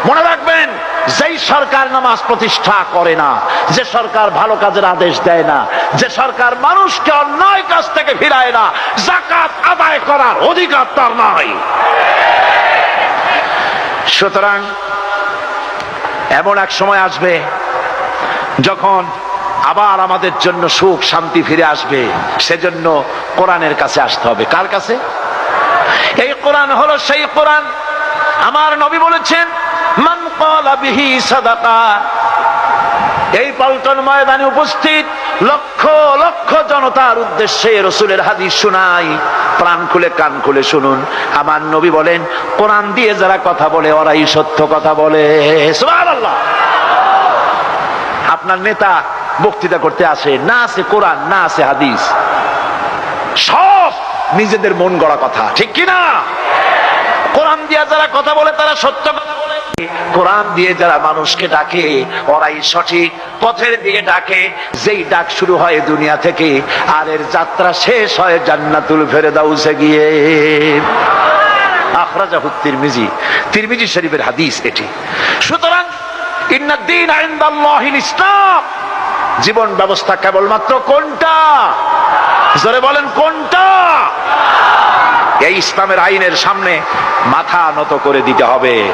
মনে রাখবেন, যেই সরকার নামাজ প্রতিষ্ঠা করে না, যে সরকার ভালো কাজের আদেশ দেয় না, যে সরকার মানুষকে অন্যায় কাজ থেকে ফিরায় না, যাকাত আদায় করার অধিকার তার নাই। সুতরাং এমন এক সময় আসবে যখন আবার আমাদের জন্য সুখ শান্তি ফিরে আসবে। সেজন্য কোরআনের কাছে আসতে হবে। কার কাছে? এই কোরআন হলো সেই কোরআন। আমার নবী বলেছেন, মান ক্বালা বিহি সাদাকা। এই পল্টন ময়দানে উপস্থিত লক্ষ লক্ষ জনতার উদ্দেশ্যে রাসূলের হাদিস শোনাই, প্রাণ খুলে কান খুলে শুনুন। আমার নবী বলেন, কোরআন দিয়ে যারা কথা বলে ওরাই সত্য কথা বলে। সুবহানাল্লাহ। আপনার নেতা বক্তৃতা করতে আসে, না আছে কোরআন, না আছে হাদিস, সব নিজেদের মন গড়া কথা, ঠিক কিনা? কোরআন দিয়ে যারা কথা বলে তারা সত্য কথা বলে, কোরআন দিয়ে যারা মানুষকে ডাকে ওরাই সঠিক পথের দিকে ডাকে। যেই ডাক শুরু হয় দুনিয়া থেকে, আর এর যাত্রা শেষ হয় জান্নাতুল ফেরদাউসে গিয়ে। আখরাজাহু তিরমিজি, তিরমিজি শরীফের হাদিস এটি। সুতরাং ইন্নাদ-দীন ইনদাল্লাহিল ইসলাম। জীবন ব্যবস্থা কেবলমাত্র কোনটা? জোরে বলেন, কোনটা? এই ইসলামের আইনের সামনে মাথা নত করে দিতে হবে।